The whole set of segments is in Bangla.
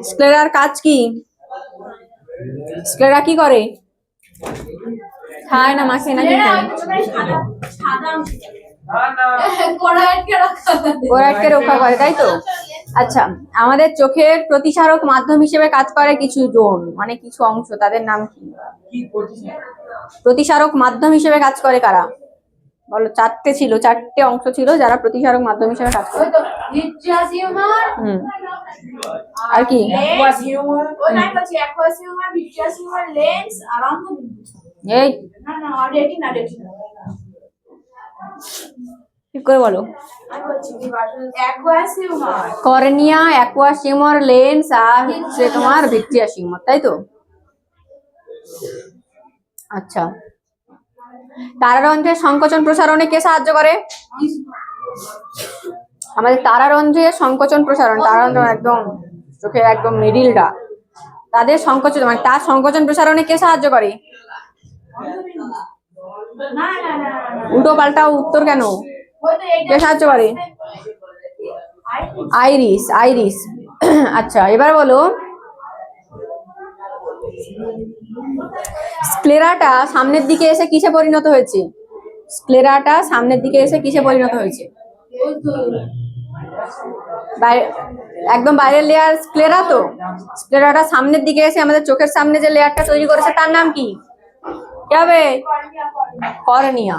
স্ক্লেরার কাজ কি? স্ক্লেরা কি করে? খায় না, মাখে নাকি খায়? গোড়াটকে রক্ষা করে, তাই তো? আচ্ছা, আমাদের চোখের প্রতিসারক মাধ্যম হিসেবে কাজ করে কিছু জোন, মানে কিছু অংশ, তাদের নাম কি? প্রতিসারক মাধ্যম হিসেবে কাজ করে কারা বলো? চারটে অংশ ছিল যারা প্রতিসারক মাধ্যম হিসেবে কাজ করে। আর কি? এই ঠিক করে বলো। কর্নিয়া, অ্যাকুয়াস হিউমার, লেন্স আর হচ্ছে তোমার ভিট্রিয়াস হিউমার, তাই তো? আচ্ছা, তারারন্ধ্রের সংকোচন প্রসারণে কে সাহায্য করে? আমাদের তারারন্ধ্রের সংকোচন প্রসারণ, তারারন্ধ্র একদম চোখের একদম মিডিলটা, তাদের সংকোচন মানে তার সংকোচন প্রসারণে কে সাহায্য করে? উল্টো পাল্টা উত্তর কেন? কে সাহায্য করে? Iris, iris. আচ্ছা, এবার বলো, স্ক্লেরাটা সামনের দিকে এসে কিসে পরিণত হয়েছে? স্ক্লেরাটা সামনের দিকে এসে কিসে পরিণত হয়েছে? একদম বাইরের লেয়ার স্ক্লেরা, তো স্ক্লেরাটা সামনের দিকে এসে আমাদের চোখের সামনে যে লেয়ারটা তৈরি করেছে তার নাম কি? কি হবে? কর্নিয়া।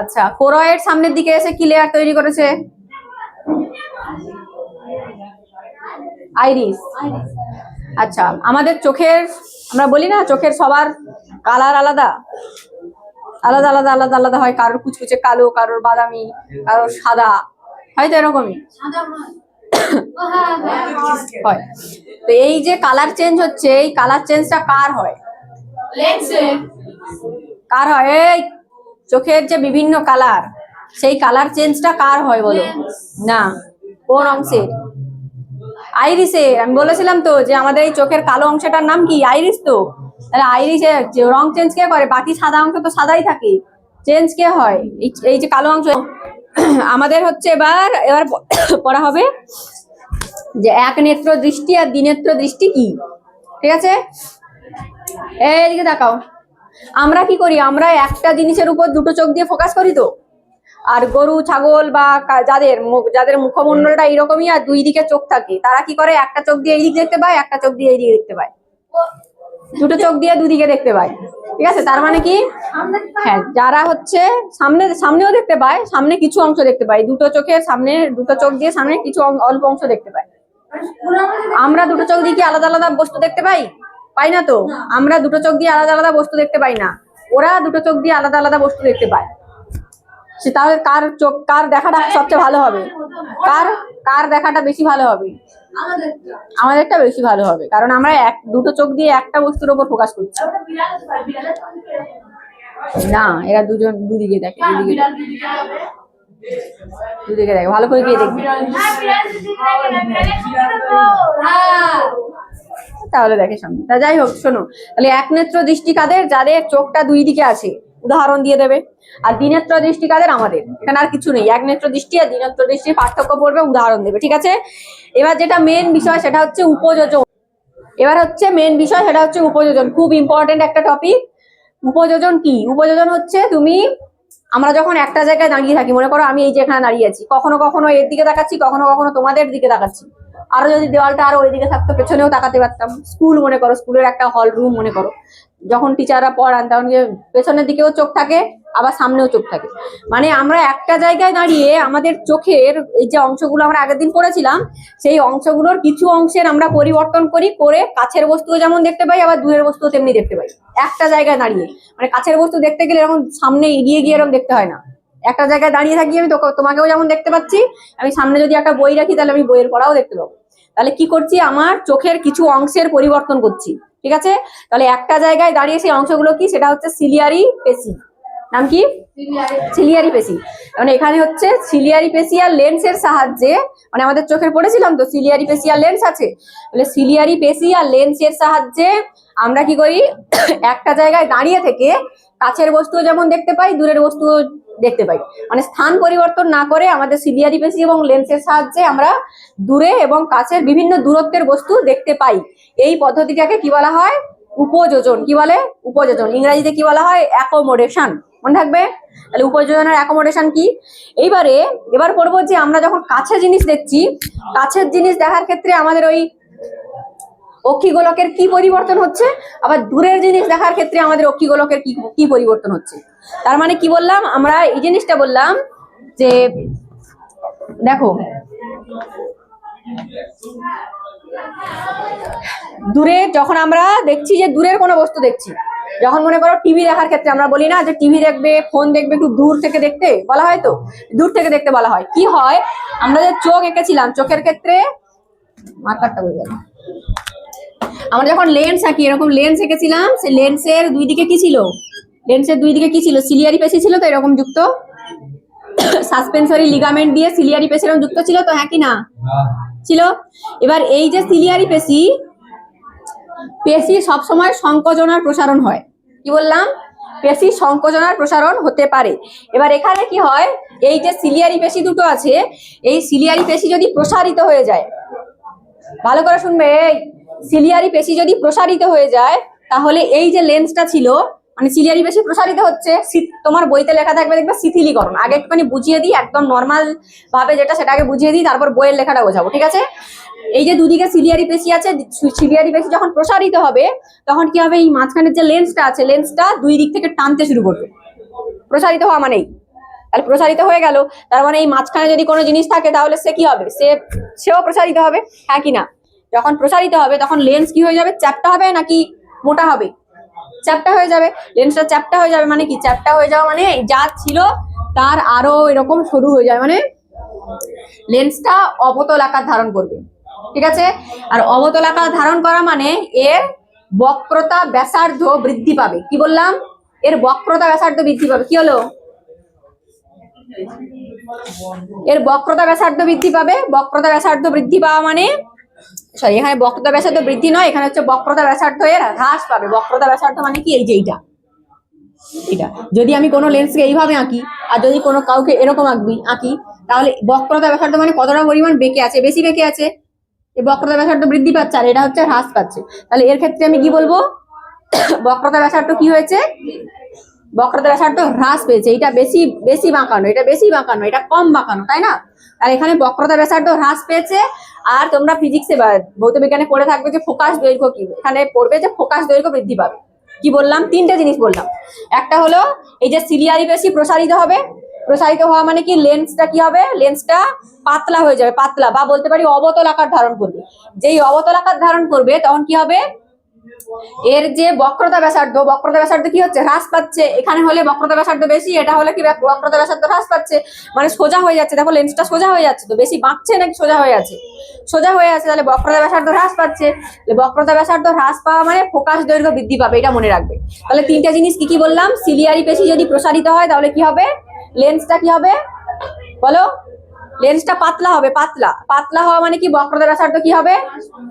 আচ্ছা, কোরয়েড সামনের দিকে এসে কি লেয়ার তৈরি করেছে? আইরিস। আচ্ছা, আমাদের চোখের, আমরা বলি না চোখের সবার কালার আলাদা আলাদা আলাদা আলাদা আলাদা হয়, কারোর কুচকুচে কালো, কারোর বাদামি, কারোর সাদা, হয়তো এরকমই হয়। তো এই যে কালার চেঞ্জ হচ্ছে, এই কালার চেঞ্জটা কার হয়? কার হয়? এই চোখের যে বিভিন্ন কালার, সেই কালার চেঞ্জটা কার হয় বলো? না, কোন অংশের? আইরিসের। আমি বলেছিলাম তো যে আমাদের এই চোখের কালো অংশটার নাম কি? আইরিস। তো তাহলে আইরিসের রং চেঞ্জ কে করে? বাকি সাদা অংশ তো সাদাই থাকে, চেঞ্জ কে হয়? এই যে কালো অংশ। আমাদের হচ্ছে এবার এবার পড়া হবে যে এক নেত্র দৃষ্টি আর দ্বিনেত্র দৃষ্টি কি। ঠিক আছে, এইদিকে তাকাও। আমরা কি করি? আমরা একটা জিনিসের উপর দুটো চোখ দিয়ে ফোকাস করি তো। আর গরু, ছাগল বা যাদের মুখমণ্ডলটা এইরকমই আর দুই দিকে চোখ থাকে, তারা কি করে? একটা চোখ দিয়ে এই দিক দেখতে পায়, একটা চোখ দিয়ে এই দিকে দেখতে পায়, দুটো চোখ দিয়ে দুদিকে দেখতে পায়। ঠিক আছে, তার মানে কি? হ্যাঁ, যারা হচ্ছে সামনেও দেখতে পায়, সামনে কিছু অংশ দেখতে পায়, দুটো চোখের সামনে, দুটো চোখ দিয়ে সামনে কিছু অল্প অংশ দেখতে পায়। আমরা দুটো চোখ দিয়ে কি আলাদা আলাদা বস্তু দেখতে পাই? পাই না তো। আমরা দুটো চোখ দিয়ে আলাদা আলাদা বস্তু দেখতে পাই না, ওরা দুটো চোখ দিয়ে আলাদা আলাদা বস্তু দেখতে পায়। সে তাহলে কার দেখাটা সবচেয়ে ভালো হবে? কার দেখাটা বেশি ভালো হবে? আমাদেরটা বেশি ভালো হবে, কারণ আমরা দুটো চোখ দিয়ে একটা বস্তুর উপর ফোকাস করছি। না, এরা দুজন দুদিকে দেখে, দুদিকে দেখে, ভালো করে গিয়ে দেখবে, তাহলে দেখে সামনে। তা যাই হোক, শোনো, তাহলে একনেত্র দৃষ্টি কাদের? যাদের চোখটা দুই দিকে আছে, উদাহরণ দিয়ে দেবে। আর দ্বিনেত্র দৃষ্টি কাদের? আমাদের। এখানে আর কিছু নেই, একনেত্র দৃষ্টি আর দ্বিনেত্র দৃষ্টির পার্থক্য পড়বে, উদাহরণ দেবে। ঠিক আছে, এবার যেটা মেন বিষয় সেটা হচ্ছে উপযোজন। এবার হচ্ছে মেন বিষয়, সেটা হচ্ছে উপযোজন। খুব ইম্পর্টেন্ট একটা টপিক। উপযোজন কি? উপযোজন হচ্ছে আমরা যখন একটা জায়গায় দাঁড়িয়ে থাকি, মনে করো আমি এই যে এখানে দাঁড়িয়ে আছি, কখনো কখনো এর দিকে তাকাচ্ছি, কখনো কখনো তোমাদের দিকে তাকাচ্ছি। আরো যদি দেওয়ালটা আরো ওইদিকে থাকতো, পেছনেও তাকাতে পারতাম। স্কুল মনে করো, স্কুলের একটা হল রুম মনে করো, যখন টিচাররা পড়ান তখন পেছনের দিকেও চোখ থাকে, আবার সামনেও চোখ থাকে। মানে আমরা একটা জায়গায় দাঁড়িয়ে আমাদের চোখের এই যে অংশগুলো আমরা আগের দিন পড়েছিলাম, সেই অংশগুলোর কিছু অংশের আমরা পরিবর্তন করে কাছের বস্তুও যেমন দেখতে পাই, আবার দূরের বস্তুও তেমনি দেখতে পাই একটা জায়গায় দাঁড়িয়ে। মানে কাছের বস্তু দেখতে গেলে এরকম সামনে এগিয়ে গিয়ে এরকম দেখতে হয় না। একটা জায়গায় দাঁড়িয়ে থাকি আমি, তোমাকেও যেমন দেখতে পাচ্ছি, আমি সামনে যদি একটা বই রাখি তাহলে আমি বইয়ের পড়াও দেখতে পাবো। তাহলে কি করছি? আমার চোখের কিছু অংশের পরিবর্তন করছি। ঠিক আছে, তাহলে একটা জায়গায় দাঁড়িয়ে সেই অংশগুলো কি? সেটা হচ্ছে সিলিয়ারি পেশি। নাম কি? সিলিয়ারি পেশি। মানে এখানে হচ্ছে সিলিয়ারি পেশি আর লেন্সের সাহায্যে, মানে আমাদের চোখের পড়েছিলাম তো সিলিয়ারি পেশি আর লেন্স আছে, তাহলে সিলিয়ারি পেশি আর লেন্সের সাহায্যে আমরা কি করি? একটা জায়গায় দাঁড়িয়ে থেকে কাছের বস্তু যেমন দেখতে পাই, দূরের বস্তু দেখতে পাই। মানে স্থান পরিবর্তন না করে আমাদের সিলিয়ারি পেশি এবং লেন্সের সাহায্যে আমরা দূরে এবং কাছের বিভিন্ন দূরত্বের বস্তু দেখতে পাই। এই পদ্ধতিটাকে কি বলা হয়? উপযোজন। কি বলে? উপযোজন। ইংরেজিতে কি বলা হয়? অ্যাকোমোডেশন। মনে থাকবে? তাহলে উপযোজনের অ্যাকোমোডেশন কি? এবার পড়বো যে আমরা যখন কাছের জিনিস দেখছি, কাছের জিনিস দেখার ক্ষেত্রে আমাদের ওই অক্ষিগোলকের কি পরিবর্তন হচ্ছে, আবার দূরের জিনিস দেখার ক্ষেত্রে আমাদের অক্ষিগোলকের কি পরিবর্তন হচ্ছে। তার মানে কি বললাম আমরা? এই জিনিসটা বললাম যে দেখো, দূরে যখন আমরা দেখছি যে দূরের কোনো বস্তু দেখছি, যখন মনে করো টিভি দেখার ক্ষেত্রে আমরা বলি না যে টিভি দেখবে, ফোন দেখবে, একটু দূর থেকে দেখতে বলা হয়, তো দূর থেকে দেখতে বলা হয়। কি হয়, আমরা যে চোখ এঁকেছিলাম, চোখের ক্ষেত্রে মার্কারটা বলে গেল, আমরা যখন লেন্স আঁকি, এরকম লেন্স এঁকেছিলাম, সেই লেন্সের দুই দিকে কি ছিল? লেন্সের দুই দিকে কি ছিল? সিলিয়ারি পেশি ছিল, তো এরকম যুক্ত সাসপেন্সরি লিগামেন্ট দিয়ে সিলিয়ারি পেশি এরকম যুক্ত ছিল, তো হ্যাঁ কি না ছিল? এবার এই যে সিলিয়ারি পেশি, পেশি সবসময় সংকোচন আর প্রসারণ হয়। কি বললাম? পেশি সংকোচন আর প্রসারণ হতে পারে। এবার এখানে কি হয়, এই যে সিলিয়ারি পেশি দুটো আছে, এই সিলিয়ারি পেশি যদি প্রসারিত হয়ে যায়, ভালো করে শুনবে, সিলিয়ারি পেশি যদি প্রসারিত হয়ে যায়, তাহলে এই যে লেন্সটা ছিল, মানে সিলিয়ারি পেশি প্রসারিত হচ্ছে, তোমার বইতে লেখা থাকবে দেখবে শিথিলীকরণ। আগে একটুখানি বুঝিয়ে দিই, একদম নর্মাল ভাবে যেটা সেটাকে বুঝিয়ে দিই, তারপর বইয়ের লেখাটা বোঝাবো, ঠিক আছে? এই যে দুদিকে সিলিয়ারি পেশি আছে, সিলিয়ারি পেশি যখন প্রসারিত হবে, তখন কি হবে, এই মাঝখানের যে লেন্সটা আছে, লেন্সটা দুই দিক থেকে টানতে শুরু করবে। প্রসারিত হওয়া মানেই, তাহলে প্রসারিত হয়ে গেল, তার মানে এই মাঝখানে যদি কোনো জিনিস থাকে, তাহলে সে কি হবে? সেও প্রসারিত হবে, হ্যাঁ কি না? যখন প্রসারিত হবে তখন লেন্স কি হয়ে যাবে? চ্যাপ্টা হবে নাকি মোটা হবে? চ্যাপ্টা হয়ে যাবে। লেন্সটা চ্যাপ্টা হয়ে যাবে মানে কি? চ্যাপ্টা হয়ে যাওয়া মানে যা ছিল তার আরো এরকম সরু হয়ে যায়, মানে লেন্সটা অবতল আকার ধারণ করবে, ঠিক আছে? আর অবতল আকার ধারণ করা মানে এর বক্রতা ব্যাসার্ধ বৃদ্ধি পাবে। কি বললাম? এর বক্রতা ব্যাসার্ধ বৃদ্ধি পাবে। কি হলো? এর বক্রতা ব্যাসার্ধ বৃদ্ধি পাবে। বক্রতা ব্যাসার্ধ বৃদ্ধি পাওয়া মানে, সরি, এখানে বক্রতা ব্যাসার্ধ বৃদ্ধি নয়, এখানে হচ্ছে বক্রতা ব্যাসার্ধ এর হ্রাস পাবে। বক্রতা ব্যাসার্ধ মানে কি? এই যে এটা যদি আমি কোনো লেন্সকে এইভাবে আঁকি, আর যদি কোনো কাউকে এরকম আঁকি, তাহলে বক্রতা ব্যাসার্ধ মানে কতটা পরিমাণ বেঁকে আছে? বেশি বেঁকে আছে। এই বক্রতা ব্যাসার্ধ বৃদ্ধি পাচ্ছে, আর এটা হচ্ছে হ্রাস পাচ্ছে। তাহলে এর ক্ষেত্রে আমি কি বলবো? বক্রতা ব্যাসার্ধ কি হয়েছে? বক্রতা ব্যাসার্ধ হ্রাস পেয়েছে। এটা বেশি বাঁকানো, এটা বেশি বাঁকানো, এটা কম বাঁকানো, তাই না? আর এখানে বক্রতা ব্যাসার্ধ হ্রাস পেয়েছে। আর তোমরা ফিজিক্সে বা ভৌত বিজ্ঞানে পড়ে থাকবে যে ফোকাস দৈর্ঘ্য কি, এখানে পড়বে যে ফোকাস দৈর্ঘ্য বৃদ্ধি পাবে। কি বললাম? তিনটে জিনিস বললাম। একটা হলো এই যে সিলিয়ারি পেশি প্রসারিত হবে, প্রসারিত হওয়া মানে কি? লেন্সটা কি হবে? লেন্সটা পাতলা হয়ে যাবে, পাতলা, বা বলতে পারি অবতল আকার ধারণ করবে। যেই অবতল আকার ধারণ করবে, তখন কি হবে? এর যে বক্রতা ব্যাসার্ধ কি হচ্ছে? হ্রাস পাচ্ছে। এখানে হলে বক্রতা ব্যাসার্ধ বেশি, এটা হলে কি বক্রতা ব্যাসার্ধ হ্রাস পাচ্ছে, মানে সোজা হয়ে যাচ্ছে। দেখো লেন্সটা সোজা হয়ে যাচ্ছে, তো বেশি বাঁকছে নাকি সোজা হয়ে আছে? সোজা হয়ে আছে, তাহলে বক্রতা ব্যাসার্ধ হ্রাস পাচ্ছে। বক্রতা ব্যাসার্ধ হ্রাস পাওয়া মানে ফোকাস দৈর্ঘ্য বৃদ্ধি পাবে, এটা মনে রাখবে। তাহলে তিনটা জিনিস কি কি বললাম? সিলিয়ারি পেশি যদি প্রসারিত হয়, তাহলে কি হবে? লেন্সটা কি হবে বলো? লেন্সটা পাতলা হবে। পাতলা হওয়া মানে কি? বক্রতা ব্যাসার্ধ কি হবে?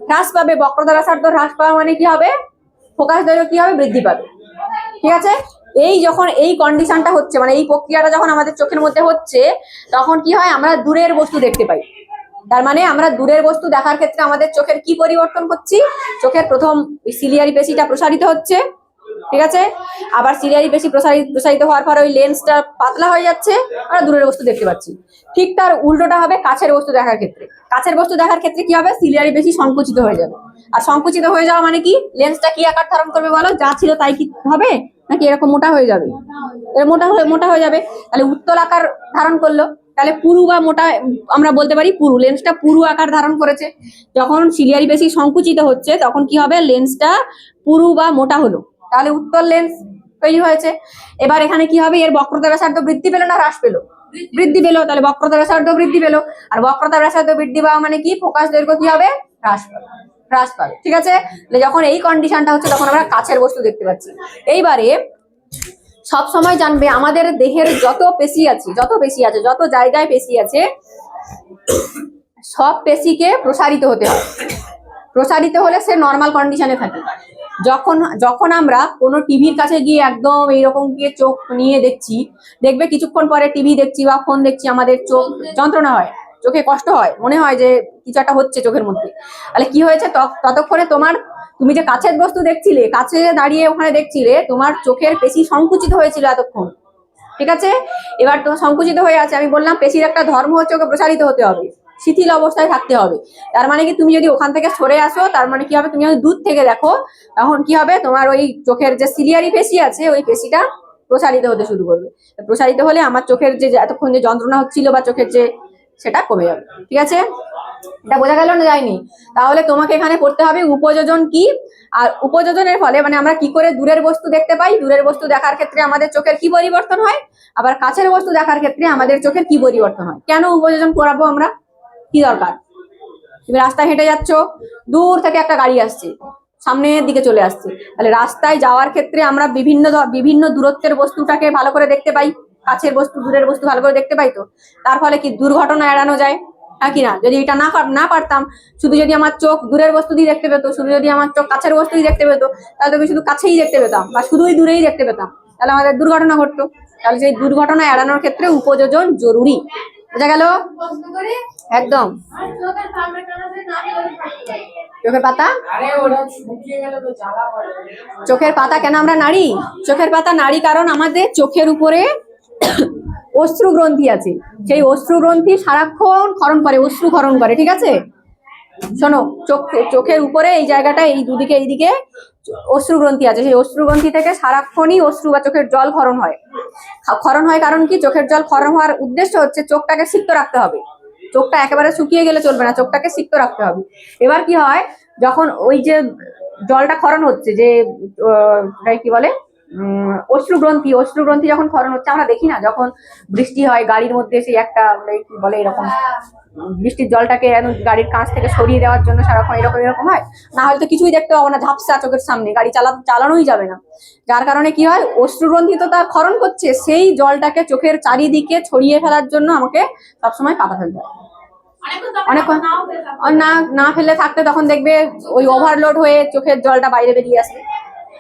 হ্রাস পাবে। বক্রতা ব্যাসার্ধ হ্রাস পাওয়া মানে কি হবে? ফোকাস দৈর্ঘ্য কি হবে? বৃদ্ধি পাবে, ঠিক আছে? এই যখন এই কন্ডিশনটা হচ্ছে, মানে এই প্রক্রিয়াটা যখন আমাদের চোখের মধ্যে হচ্ছে, তখন কি হয়? আমরা দূরের বস্তু দেখতে পাই। তার মানে আমরা দূরের বস্তু দেখার ক্ষেত্রে আমাদের চোখের কি পরিবর্তন করছি? চোখের প্রথম সিলিয়ারি পেশিটা প্রসারিত হচ্ছে, ঠিক আছে? আবার সিলিয়ারি পেশি প্রসারিত হওয়ার পর ওই লেন্সটা পাতলা হয়ে যাচ্ছে, আমরা দূরের বস্তু দেখতে পাচ্ছি। ঠিক তার উল্টোটা হবে কাছের বস্তু দেখার ক্ষেত্রে। কাছের বস্তু দেখার ক্ষেত্রে কি হবে? সিলিয়ারি পেশি সংকুচিত হয়ে যাবে। আর সংকুচিত হয়ে যাওয়া মানে কি? লেন্সটা কি আকার ধারণ করবে বলো? যা ছিল তাই কি হবে, নাকি এরকম মোটা হয়ে যাবে? এর মোটা হয়ে যাবে। তাহলে উত্তল আকার ধারণ করলো, তাহলে পুরু বা মোটা আমরা বলতে পারি পুরু। লেন্সটা পুরু আকার ধারণ করেছে। যখন সিলিয়ারি পেশি সংকুচিত হচ্ছে, তখন কি হবে? লেন্সটা পুরু বা মোটা হলো, তাহলে উত্তল লেন্স তৈরি হয়েছে। এবার এখানে কি হবে? এর বক্রতা ব্যাসার্ধ বৃদ্ধি পেলো না হ্রাস পেলো? বৃদ্ধি পেলো। তাহলে বক্রতা ব্যাসার্ধ বৃদ্ধি পেলো। আর বক্রতা ব্যাসার্ধ বৃদ্ধি পাওয়া মানে কি? ফোকাস দৈর্ঘ্য কি হবে? হ্রাস পাবে, ঠিক আছে? যখন এই কন্ডিশনটা হচ্ছে, তখন আমরা কাছের বস্তু দেখতে পাচ্ছি। এইবারে সব সময় জানবে, আমাদের দেহের যত পেশি আছে, যত জায়গায় পেশি আছে, সব পেশিকে প্রসারিত হতে হয়। প্রসারিত হলে সে নর্মাল কন্ডিশনে থাকে। যখন যখন আমরা কোনো টিভির কাছে গিয়ে একদম এইরকম গিয়ে চোখ নিয়ে দেখছি, দেখবে কিছুক্ষণ পরে টিভি দেখছি বা ফোন দেখছি আমাদের চোখ যন্ত্রণা হয়, চোখে কষ্ট হয়, মনে হয় যে কিছু একটা হচ্ছে চোখের মধ্যে। তাহলে কি হয়েছে, ততক্ষণে তুমি যে কাছের বস্তু দেখছিলে, কাছে দাঁড়িয়ে ওখানে দেখছিলে, তোমার চোখের পেশি সংকুচিত হয়েছিল এতক্ষণ, ঠিক আছে? এবার তোমার সংকুচিত হয়ে আছে, আমি বললাম পেশির একটা ধর্ম হচ্ছে ওকে প্রসারিত হতে হবে, শিথিল অবস্থায় থাকতে হবে। তার মানে কি তুমি যদি ওখান থেকে সরে আসো, তার মানে কি হবে, তুমি যদি দূর থেকে দেখো, তখন কি হবে, তোমার ওই চোখের যে সিলিয়ারি পেশি আছে ওই পেশিটা প্রসারিত হতে শুরু করবে। প্রসারিত হলে আমার চোখের যে এতক্ষণ যে যন্ত্রণা হচ্ছিল বা চোখের যে, সেটা কমে যাবে। ঠিক আছে, এটা বোঝা গেল না যায়নি? তাহলে তোমাকে এখানে পড়তে হবে উপযোজন কি। আর উপযোজনের ফলে মানে আমরা কি করে দূরের বস্তু দেখতে পাই, দূরের বস্তু দেখার ক্ষেত্রে আমাদের চোখের কি পরিবর্তন হয়, আবার কাছের বস্তু দেখার ক্ষেত্রে আমাদের চোখের কি পরিবর্তন হয়। কেন উপযোজন করাবো আমরা, কি দরকার? তুমি রাস্তায় হেঁটে যাচ্ছ, দূর থেকে একটা গাড়ি আসছে, সামনের দিকে চলে আসছে, তাহলে রাস্তায় যাওয়ার ক্ষেত্রে আমরা বিভিন্ন দূরত্বের বস্তুটাকে ভালো করে দেখতে পাই, কাছের বস্তু দূরের বস্তু ভালো করে দেখতে পাই। তো তার ফলে কি দুর্ঘটনা এড়ানো যায়, হ্যাঁ কি না? যদি এটা না পারতাম, শুধু যদি আমার চোখ দূরের বস্তু দিয়ে দেখতে পেতো, শুধু যদি আমার চোখ কাছের বস্তু দিয়ে দেখতে পেতো, তাহলে আমি শুধু কাছেই দেখতে পেতাম বা শুধুই দূরেই দেখতে পেতাম, তাহলে আমাদের দুর্ঘটনা ঘটতো। তাহলে সেই দুর্ঘটনা এড়ানোর ক্ষেত্রে উপযোজন জরুরি। বোঝা গেল? একদম। চোখের পাতা, চোখের পাতা কেন আমরা নাড়ি? চোখের পাতা নাড়ি কারণ আমাদের চোখের উপরে অশ্রু গ্রন্থি আছে, সেই অশ্রু গ্রন্থি সারাক্ষণ ক্ষরণ করে, অশ্রু ক্ষরণ করে। ঠিক আছে, শোনো, চোখের উপরে এই জায়গাটা, এই দুদিকে এইদিকে অশ্রু গ্রন্থি আছে, সেই অশ্রু গ্রন্থি থেকে সারাক্ষণই অশ্রু বা চোখের জল ক্ষরণ হয়। ক্ষরণ হয় কারণ কি, চোখের জল ক্ষরণ হওয়ার উদ্দেশ্য হচ্ছে চোখটাকে সিক্ত রাখতে হবে। চোখটা একেবারে শুকিয়ে গেলে চলবে না, চোখটাকে সিক্ত রাখতে হবে। এবার কি হয়, যখন ওই যে জলটা ক্ষরণ হচ্ছে, যে কি বলে, অশ্রু গ্রন্থি যখন ক্ষরণ হচ্ছে, আমরা দেখি না যখন বৃষ্টি হয় গাড়ির মধ্যে, সেই একটা কি বলে এরকম বৃষ্টির জলটাকে গাড়ির কাঁচ থেকে সরিয়ে দেওয়ার জন্য সারাক্ষণ এরকম হয়, না হলে তো কিছুই দেখতে পাবো না, ঝাপসা চোখের সামনে, গাড়ি চালানোই যাবে না। যার কারণে কি হয়, অশ্রুগ্রন্থি তো তার ক্ষরণ করছে, সেই জলটাকে চোখের চারিদিকে ছড়িয়ে ফেলার জন্য আমাকে সবসময় পাতা ফেলতে হয়। অনেকক্ষণ না ফেলে থাকতে তখন দেখবে ওই ওভারলোড হয়ে চোখের জলটা বাইরে বেরিয়ে আসে।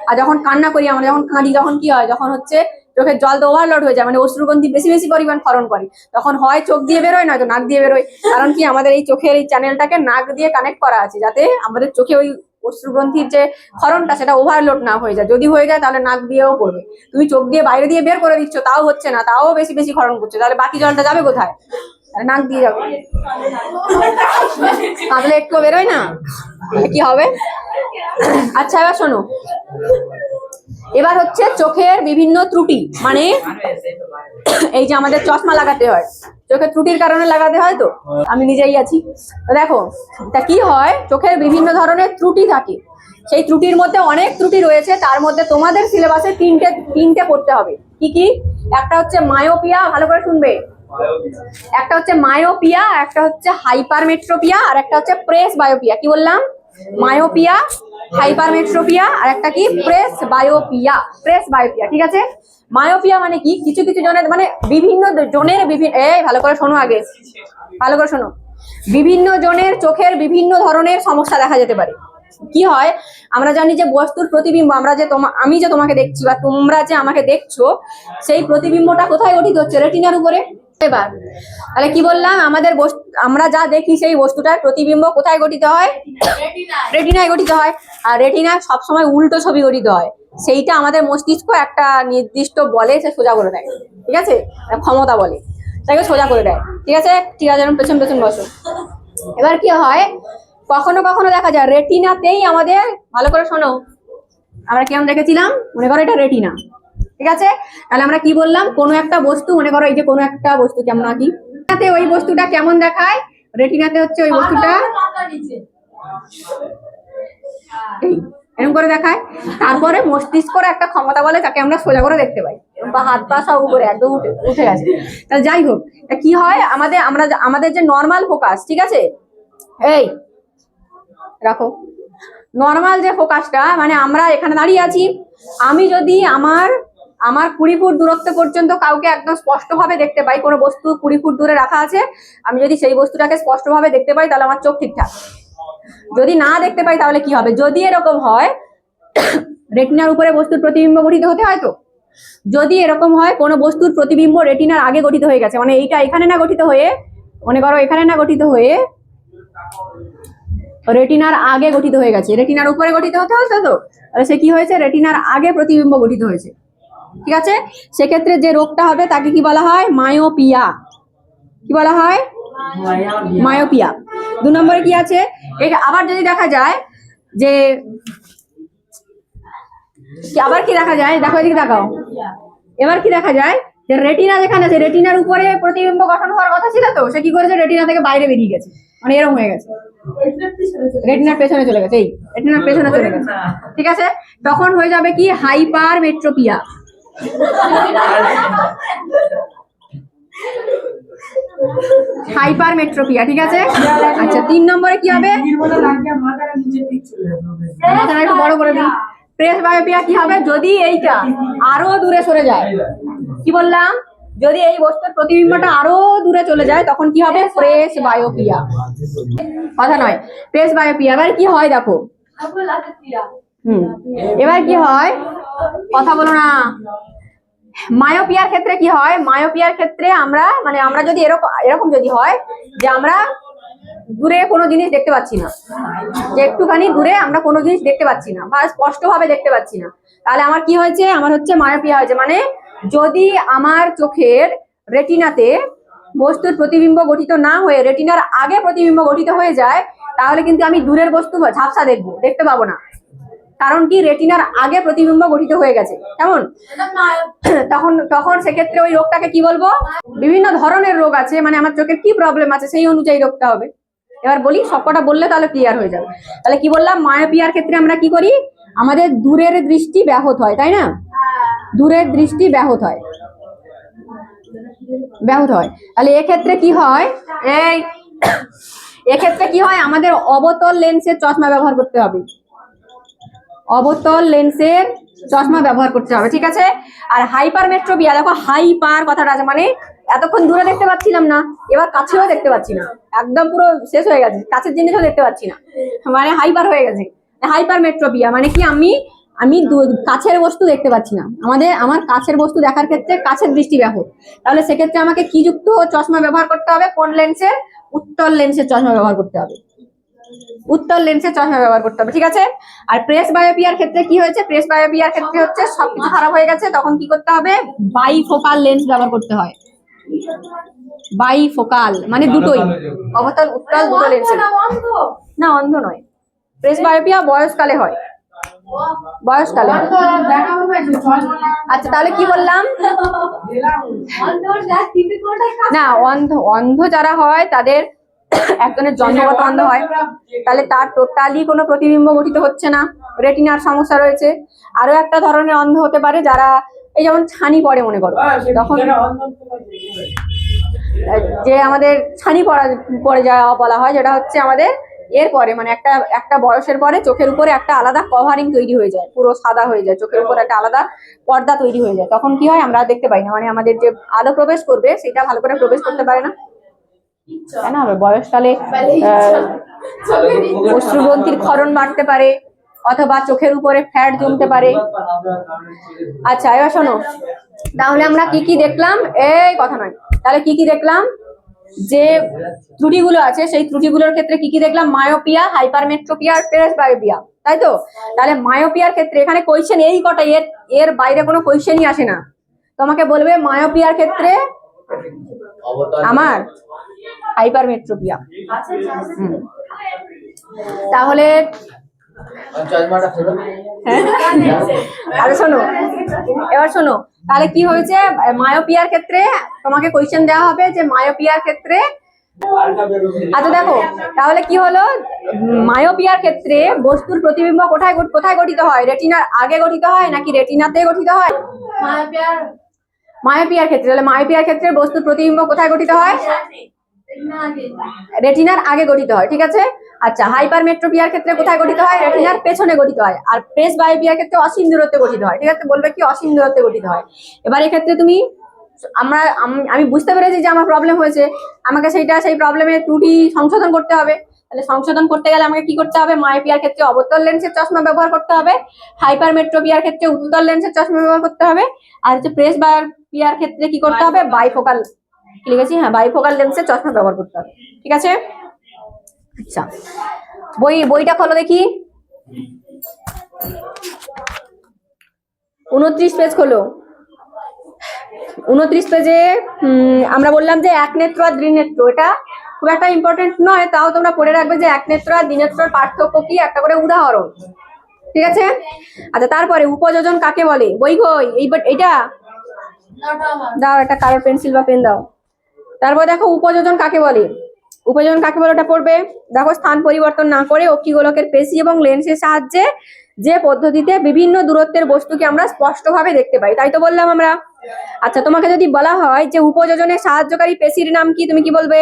আর যখন কান্না করি আমরা, যখন কাঁদি, তখন কি হয়, যখন হচ্ছে চোখের জল তো ওভারলোড হয়ে যায়, মানে অশ্রুগ্রন্থি বেশি পরিমাণ ক্ষরণ করে, তখন হয় চোখ দিয়ে বেরোয়, নয়তো নাক দিয়ে বেরোয়। কারণ কি, আমাদের এই চোখের এই চ্যানেলটাকে নাক দিয়ে কানেক্ট করা আছে, যাতে আমাদের চোখে ওই অশ্রুগ্রন্থির যে ক্ষরণটা সেটা ওভারলোড না হয়ে যায়। যদি হয়ে যায় তাহলে নাক দিয়েও পড়বে। তুমি চোখ দিয়ে বাইরে দিয়ে বের করে দিচ্ছ, তাও হচ্ছে না, তাও বেশি ক্ষরণ করছে, তাহলে বাকি জলটা যাবে কোথায়? নাক দিয়ে যাবে, তাহলে একটু বেরোয় না, কি হবে? আচ্ছা, এবার শোনো, এবার হচ্ছে চোখের বিভিন্ন ত্রুটি, মানে এই যে আমাদের চশমা লাগাতে হয়, চোখের ত্রুটির কারণে লাগাতে হয়। তো আমি নিজেই আছি, দেখো তা কি হয়, চোখের বিভিন্ন ধরনের ত্রুটি থাকে, সেই ত্রুটির মধ্যে অনেক ত্রুটি রয়েছে, তার মধ্যে তোমাদের সিলেবাসে তিনটে পড়তে হবে। কি কি? একটা হচ্ছে মায়োপিয়া, ভালো করে শুনবে, একটা হচ্ছে মায়োপিয়া, একটা হচ্ছে হাইপারমেট্রোপিয়া, আর একটা হচ্ছে প্রেস বায়োপিয়া। কি বললাম? মায়োপিয়া, হাইপারমেট্রোপিয়া, আর একটা কি, প্রেস বায়োপিয়া। ঠিক আছে, মায়োপিয়া মানে কি, কিছু জনের মানে বিভিন্ন জনের ভালো করে শোনো, আগে ভালো করে শোনো, বিভিন্ন জনের চোখের বিভিন্ন ধরনের সমস্যা দেখা যেতে পারে। কি হয়, আমরা জানি যে বস্তুর প্রতিবিম্ব, আমি যে তোমাকে দেখছি বা তোমরা যে আমাকে দেখছো, সেই প্রতিবিম্বটা কোথায় গঠিত হচ্ছে? রেটিনার উপরে। এবার তাহলে কি বললাম, আমরা যা দেখি সেই বস্তুটার প্রতিবিম্ব কোথায় গঠিত হয়? রেটিনায় গঠিত হয়। আর রেটিনায় সবসময় উল্টো ছবি গঠিত হয়, সেইটা আমাদের মস্তিষ্ক একটা নির্দিষ্ট বলে সে সোজা করে দেয়। ঠিক আছে, ক্ষমতা বলে, তাকে সোজা করে দেয়। ঠিক আছে, পেছন বসো। এবার কি হয়, কখনো দেখা যায় রেটিনাতেই আমাদের, ভালো করে শোনো, আমরা কেমন দেখেছিলাম, মনে করো এটা রেটিনা। ঠিক আছে, তাহলে আমরা কি বললাম, কোনো একটা বস্তু, মনে করো এই যে কোনো একটা বস্তু, কেমন আঁকি, ওই বস্তুটা কেমন দেখায়, রেটিনাতে হচ্ছে ওই বস্তুটা এরকম করে দেখায়। তারপরে মস্তিষ্কর একটা ক্ষমতা বলে, তাকে আমরা সোজা করে দেখতে পাই, বা হাত পা সব উপরে একদম উঠে গেছে। তাহলে যাই হোক, কি হয়, আমাদের যে নর্মাল ফোকাস, ঠিক আছে, এই রাখো, নর্মাল যে ফোকাসটা, মানে আমরা এখানে দাঁড়িয়ে আছি, আমি যদি আমার 20 ফুট দূরত্ব পর্যন্ত কাউকে একদম স্পষ্টভাবে দেখতে পাই, কোনো বস্তু 20 ফুট দূরে রাখা আছে, আমি যদি সেই বস্তুটাকে স্পষ্টভাবে দেখতে পাই, তাহলে আমার চোখ ঠিকঠাক। যদি না দেখতে পাই তাহলে কি হবে? যদি এরকম হয়, রেটিনার উপরে বস্তুর প্রতিবিম্ব গঠিত হতে হয়। তো যদি এরকম হয় কোনো বস্তুর প্রতিবিম্ব রেটিনার আগে গঠিত হয়ে গেছে, মানে এইটা এখানে না গঠিত হয়ে, মনে করো এখানে না গঠিত হয়ে রেটিনার আগে গঠিত হয়ে গেছে, রেটিনার উপরে গঠিত হতে হতো, তো তাহলে সে কি হয়েছে, রেটিনার আগে প্রতিবিম্ব গঠিত হয়েছে। ঠিক আছে, সেক্ষেত্রে যে রোগটা হবে তাকে কি বলা হয়, মায়োপিয়া। কি বলা হয়, মায়োপিয়া। 2 নম্বরে কি আছে, আবার যদি দেখা যায় যে, আবার কি দেখা যায়, দেখো এদিকে তাকাও, এবার কি দেখা যায় যে রেটিনা যেখানে আছে, রেটিনার উপরে প্রতিবিম্ব গঠন হওয়ার কথা ছিল, তো সে কি করেছে, রেটিনা থেকে বাইরে বেরিয়ে গেছে, মানে এরকম হয়ে গেছে, রেটিনার পেছনে চলে গেছে, এই রেটিনার পেছনে চলে গেছে। ঠিক আছে, তখন হয়ে যাবে কি, হাইপারমেট্রোপিয়া। হাইপারমেট্রোপিয়া। ঠিক আছে, আচ্ছা 3 নম্বরে কি হবে, একটু বড় করে দিই, প্রেস বায়োপিয়া কি হবে, যদি এইটা আরো দূরে সরে যায়, কি বললাম, যদি এই বস্তুর প্রতিবিম্বটা আরো দূরে চলে যায় তখন কি হবে, প্রেস বায়োপিয়া। কথা নয়, প্রেস বায়োপিয়া। এবার কি হয় দেখো, এবার কি হয়, কথা বলো না। মায়োপিয়ার ক্ষেত্রে কি হয়, মায়োপিয়ার ক্ষেত্রে আমরা যদি এরকম যদি হয় যে আমরা দূরে কোনো জিনিস দেখতে পাচ্ছি না, যে একটুখানি দূরে আমরা কোনো জিনিস দেখতে পাচ্ছি না বা স্পষ্ট ভাবে দেখতে পাচ্ছি না, তাহলে আমার কি হয়েছে, আমার হচ্ছে মায়োপিয়া হয়েছে। মানে যদি আমার চোখের রেটিনাতে বস্তুর প্রতিবিম্ব গঠিত না হয়ে রেটিনার আগে প্রতিবিম্ব গঠিত হয়ে যায়, তাহলে কিন্তু আমি দূরের বস্তু ঝাপসা দেখতে পাবো না, কারণ কি, রেটিনার আগে প্রতিবিম্ব গঠিত হয়ে গেছে। কেমন, তখন সেক্ষেত্রে ওই রোগটাকে কি বলবো, বিভিন্ন ধরনের রোগ আছে, মানে আমার চোখের কি প্রবলেম আছে সেই অনুযায়ী রোগটা হবে। এবার বলি, সবকটা বললে তাহলে ক্লিয়ার হয়ে যাবে। তাহলে কি বললাম, মায়োপিয়ার ক্ষেত্রে আমরা কি করি, আমাদের দূরের দৃষ্টি ব্যাহত হয়, তাই না, দূরের দৃষ্টি ব্যাহত হয়। তাহলে এক্ষেত্রে কি হয়, এক্ষেত্রে কি হয়, আমাদের অবতল লেন্সের চশমা ব্যবহার করতে হবে, অবতল লেন্সের চশমা ব্যবহার করতে হবে। ঠিক আছে, আর হাইপারমেট্রোপিয়া, দেখো হাইপার কথাটা আছে, মানে এতক্ষণ দূরে দেখতে পাচ্ছিলাম না, এবার কাছেও দেখতে পাচ্ছি না, একদম পুরো শেষ হয়ে গেছে, কাছের জিনিসও দেখতে পাচ্ছি না, মানে হাইপার হয়ে গেছে। হাইপারমেট্রোপিয়া মানে কি, আমি কাছের বস্তু দেখতে পাচ্ছি না, আমার কাছের বস্তু দেখার ক্ষেত্রে কাছের দৃষ্টি ব্যাহত। তাহলে সেক্ষেত্রে আমাকে কি যুক্ত চশমা ব্যবহার করতে হবে, কোন লেন্সের, উত্তল লেন্সের চশমা ব্যবহার করতে হবে, উত্তল লেন্সের চশমা ব্যবহার করতে হবে। ঠিক আছে, আর প্রেস বায়োপিয়ার ক্ষেত্রে কি হয়েছে, প্রেস বায়োপিয়ার ক্ষেত্রে হচ্ছে সবকিছু খারাপ হয়ে গেছে, তখন কি করতে হবে, বাইফোকাল লেন্স ব্যবহার করতে হয়। বাইফোকাল মানে দুটোই, অবতল উত্তল দুটো লেন্স। না, অন্ধ নয়, প্রেস বায়োপিয়া বয়সকালে হয়, বয়সকালে। আচ্ছা তাহলে কি বললাম, না অন্ধ যারা হয় তাদের একজনের জন্মগত অন্ধ হয়, তাহলে তার টোটালি কোনো প্রতিবিম্ব গঠিত হচ্ছে না, রেটিনার সমস্যা রয়েছে। আরো একটা ধরনের অন্ধ হতে পারে যারা, এই যেমন ছানি পড়ে মনে করো, তখন যে আমাদের ছানি পড়ে যাওয়া বলা হয়, যেটা হচ্ছে আমাদের এরপরে মানে একটা বয়সের পরে চোখের উপরে একটা আলাদা কভারিং তৈরি হয়ে যায়, পুরো সাদা হয়ে যায়, চোখের উপর একটা আলাদা পর্দা তৈরি হয়ে যায়, তখন কি হয়, আমরা দেখতে পাই না, মানে আমাদের যে আলো প্রবেশ করবে সেটা ভালো করে প্রবেশ করতে পারে না, তাই না। বয়সকালে অশ্রুগ্রন্থির ক্ষরণ বাড়তে পারে, অথবা চোখের উপরে ফ্যাট জমতে পারে। আচ্ছা এবার শোনো, তাহলে আমরা কি কি দেখলাম, এই কথা নয়, তাহলে কি কি দেখলাম, যে ত্রুটিগুলো আছে সেই ত্রুটিগুলোর ক্ষেত্রে কি কি দেখলাম, মায়োপিয়া, হাইপারমেট্রোপিয়া আর প্রেস বায়োপিয়া, তাই তো। তাহলে মায়োপিয়ার ক্ষেত্রে এখানে কোয়েশ্চেন এই কটা, এর বাইরে কোনো কোয়েশ্চেনই আসে না, তোমাকে বলবে মায়োপিয়ার ক্ষেত্রে আমার হাইপারমেট্রোপিয়া। তাহলে আরে শোনো, এবার শোনো, তাহলে কি হয়েছে, মায়োপিয়ার ক্ষেত্রে তোমাকে কোয়েশ্চেন দেওয়া হবে যে মায়োপিয়ার ক্ষেত্রে, আচ্ছা দেখো তাহলে কি হলো, মায়োপিয়ার ক্ষেত্রে বস্তুর প্রতিবিম্ব কোথায় কোথায় গঠিত হয়, রেটিনার আগে গঠিত হয় নাকি রেটিনাতে গঠিত হয়, মায়োপিয়ার ক্ষেত্রে, তাহলে মায়োপিয়ার ক্ষেত্রে বস্তুর প্রতিবিম্ব কোথায় গঠিত হয়, রেটিনার আগে গঠিত হয়। ঠিক আছে, আচ্ছা হাইপারমেট্রোপিয়ার ক্ষেত্রে কোথায় গঠিত হয়, রেটিনার পেছনে গঠিত হয়। আর প্রেস বায়োপিয়ার ক্ষেত্রে অসীম দূরত্বে গঠিত হয়। ঠিক আছে, বলবে কি অসীম দূরত্বে গঠিত হয়। এবার এক্ষেত্রে তুমি আমি বুঝতে পেরেছি যে আমার প্রবলেম হয়েছে, আমাকে সেই প্রবলেমের ত্রুটি সংশোধন করতে হবে। তাহলে সংশোধন করতে গেলে আমাকে কি করতে হবে? মায়োপিয়ার ক্ষেত্রে অবতল লেন্সের চশমা ব্যবহার করতে হবে, হাইপারমেট্রোপিয়ার ক্ষেত্রে উত্তল লেন্সের চশমা ব্যবহার করতে হবে, আর হচ্ছে প্রেসবায়োপিয়ার ক্ষেত্রে কি করতে হবে? বাইফোকাল, লিখেছি হ্যাঁ, বাইফোকাল লেন্সের চশমা ব্যবহার করতে হবে। ঠিক আছে, আচ্ছা বইটা খোলো দেখি, 29 পেজ খোলো। 29 পেজে আমরা বললাম যে এক নেত্র আর দ্বিনেত্র, এটা খুব একটা ইম্পর্টেন্ট নয়, তাও তোমরা পড়ে রাখবে যে এক নেত্র আর দ্বিনেত্রর পার্থক্য কি, একটা করে উদাহরণ। ঠিক আছে, আচ্ছা তারপরে উপযোজন কাকে বলে? বই কই? এইটা দাও, একটা কালার পেন্সিল বা পেন দাও। তারপর দেখো উপযোজন কাকে বলে, উপযোজন কাকে বলে ওটা পড়বে। দেখো, স্থান পরিবর্তন না করে অক্ষিগোলকের পেশি এবং লেন্সের সাহায্যে যে পদ্ধতিতে বিভিন্ন দূরত্বের বস্তুকে আমরা স্পষ্টভাবে দেখতে পাই, তাই তো বললাম আমরা। আচ্ছা, তোমাকে যদি বলা হয় যে উপযোজনে সাহায্যকারী পেশির নাম কি, তুমি কি বলবে?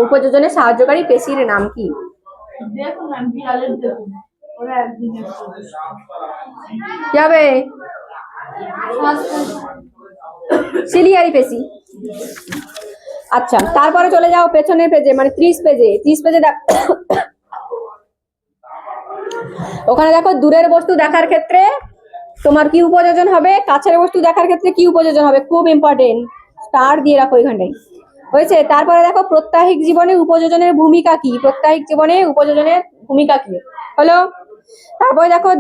উপযোজনে সাহায্যকারী পেশির নাম কি? কি হবে? সিলিয়ারি পেশি। আচ্ছা, তারপরে চলে যাও পেছনের পেজে, মানে 30 পেজে। 30 পেজে ওখানে দেখো, দূরের বস্তু দেখার ক্ষেত্রে তোমার কি উপযোজন হবে, কাছের বস্তু দেখার ক্ষেত্রে কি উপযোজন হবে, খুব ইম্পর্টেন্ট, স্টার দিয়ে রাখো এখানটায়। হয়েছে? তারপরে দেখো, প্রত্যাহিক জীবনে উপযোজনের ভূমিকা কি, প্রত্যাহিক জীবনে উপযোজনের ভূমিকা কি হলো। তারপরে দেখো,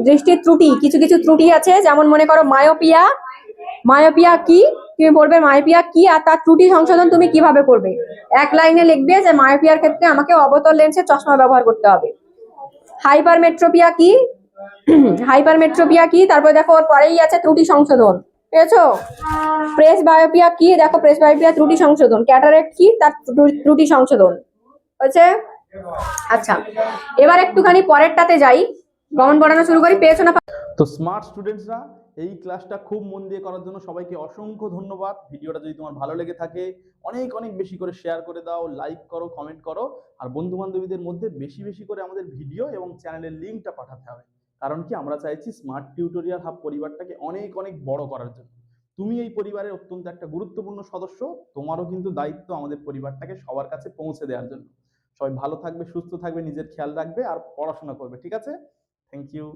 দৃষ্টির ত্রুটি, কিছু কিছু ত্রুটি আছে, যেমন মনে করো মায়োপিয়া। মায়োপিয়া কি, তুমি বলবে মায়োপিয়া কি, আর তার ত্রুটি সংশোধন তুমি কিভাবে করবে। এক লাইনে লিখবে যে মায়োপিয়ার ক্ষেত্রে আমাকে অবতল লেন্সের চশমা ব্যবহার করতে হবে। হাইপারমেট্রোপিয়া কি, হাইপারমেট্রোপিয়া কি, তারপরে দেখো ওর পরেই আছে ত্রুটি সংশোধন, পেয়েছো? প্রেসবায়োপিয়া কি, দেখো প্রেসবায়োপিয়া ত্রুটি সংশোধন। ক্যাটারেক্ট কি, তার ত্রুটি সংশোধন। হয়েছে? আচ্ছা, এবার একটুখানি পরেরটাতে যাই, গমন পড়ানো শুরু করি। পেয়েছো না? তো স্মার্ট স্টুডেন্টসরা, এই ক্লাসটা খুব মন দিয়ে করার জন্য সবাইকে অসংখ্য ধন্যবাদ। ভিডিওটা যদি তোমার ভালো লেগে থাকে অনেক অনেক বেশি করে শেয়ার করে দাও, লাইক করো, কমেন্ট করো, আর বন্ধু বান্ধবীদের মধ্যে বেশি বেশি করে আমাদের ভিডিও এবং চ্যানেলের লিঙ্কটা পাঠাতে হবে। কারণ কি, আমরা চাইছি স্মার্ট টিউটোরিয়াল হাব পরিবারটাকে অনেক অনেক বড় করার জন্য। তুমি এই পরিবারের অত্যন্ত একটা গুরুত্বপূর্ণ সদস্য, তোমারও কিন্তু দায়িত্ব আমাদের পরিবারটাকে সবার কাছে পৌঁছে দেওয়ার জন্য। সবাই ভালো থাকবে, সুস্থ থাকবে, নিজের খেয়াল রাখবে আর পড়াশোনা করবে। ঠিক আছে, থ্যাংক ইউ।